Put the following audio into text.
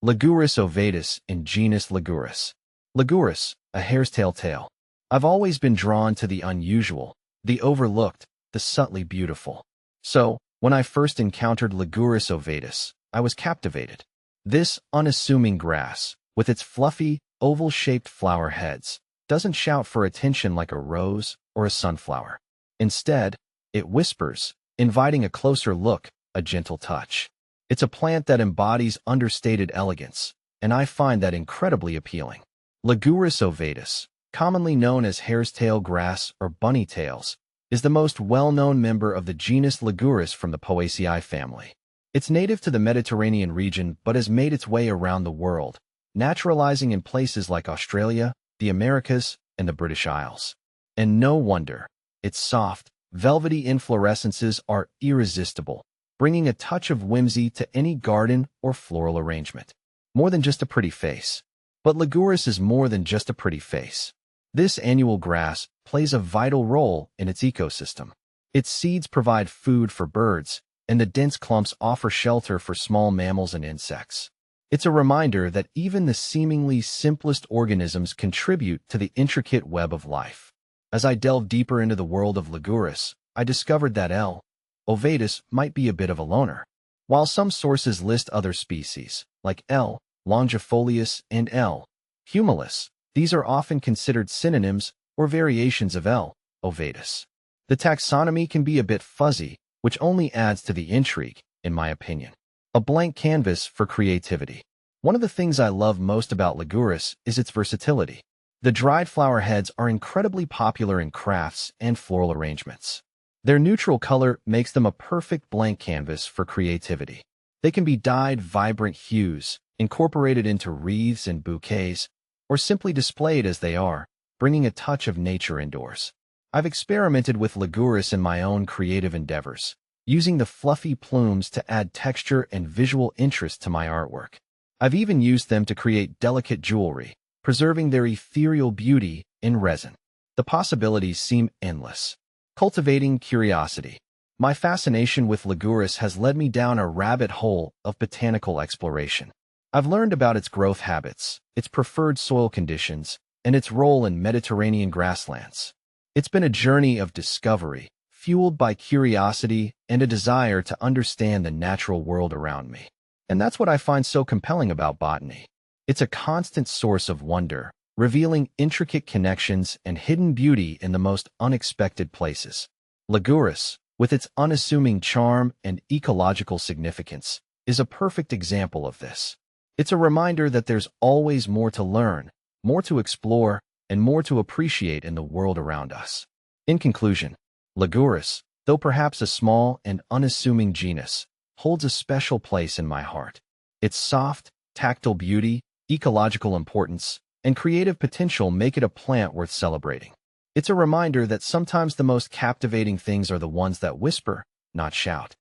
Lagurus ovatus in genus Lagurus. Lagurus, a hare's tail. I've always been drawn to the unusual, the overlooked, the subtly beautiful. So, when I first encountered Lagurus ovatus, I was captivated. This unassuming grass, with its fluffy, oval-shaped flower heads, doesn't shout for attention like a rose or a sunflower. Instead, it whispers, inviting a closer look, a gentle touch. It's a plant that embodies understated elegance, and I find that incredibly appealing. Lagurus ovatus, commonly known as hare's tail grass or bunny tails, is the most well-known member of the genus Lagurus from the Poaceae family. It's native to the Mediterranean region but has made its way around the world, naturalizing in places like Australia, the Americas, and the British Isles. And no wonder, its soft, velvety inflorescences are irresistible, bringing a touch of whimsy to any garden or floral arrangement. More than just a pretty face. But Lagurus is more than just a pretty face. This annual grass plays a vital role in its ecosystem. Its seeds provide food for birds, and the dense clumps offer shelter for small mammals and insects. It's a reminder that even the seemingly simplest organisms contribute to the intricate web of life. As I delved deeper into the world of Lagurus, I discovered that L. ovatus might be a bit of a loner. While some sources list other species, like L. longifolius and L. humilis, these are often considered synonyms or variations of L. ovatus. The taxonomy can be a bit fuzzy, which only adds to the intrigue, in my opinion. A blank canvas for creativity. One of the things I love most about Lagurus is its versatility. The dried flower heads are incredibly popular in crafts and floral arrangements. Their neutral color makes them a perfect blank canvas for creativity. They can be dyed vibrant hues, incorporated into wreaths and bouquets, or simply displayed as they are, bringing a touch of nature indoors. I've experimented with Lagurus in my own creative endeavors, using the fluffy plumes to add texture and visual interest to my artwork. I've even used them to create delicate jewelry, preserving their ethereal beauty in resin. The possibilities seem endless. Cultivating curiosity. My fascination with Lagurus has led me down a rabbit hole of botanical exploration. I've learned about its growth habits, its preferred soil conditions, and its role in Mediterranean grasslands. It's been a journey of discovery, fueled by curiosity and a desire to understand the natural world around me. And that's what I find so compelling about botany. It's a constant source of wonder, revealing intricate connections and hidden beauty in the most unexpected places. Lagurus, with its unassuming charm and ecological significance, is a perfect example of this. It's a reminder that there's always more to learn, more to explore, and more to appreciate in the world around us. In conclusion, Lagurus, though perhaps a small and unassuming genus, holds a special place in my heart. Its soft, tactile beauty, ecological importance, and creative potential make it a plant worth celebrating. It's a reminder that sometimes the most captivating things are the ones that whisper, not shout.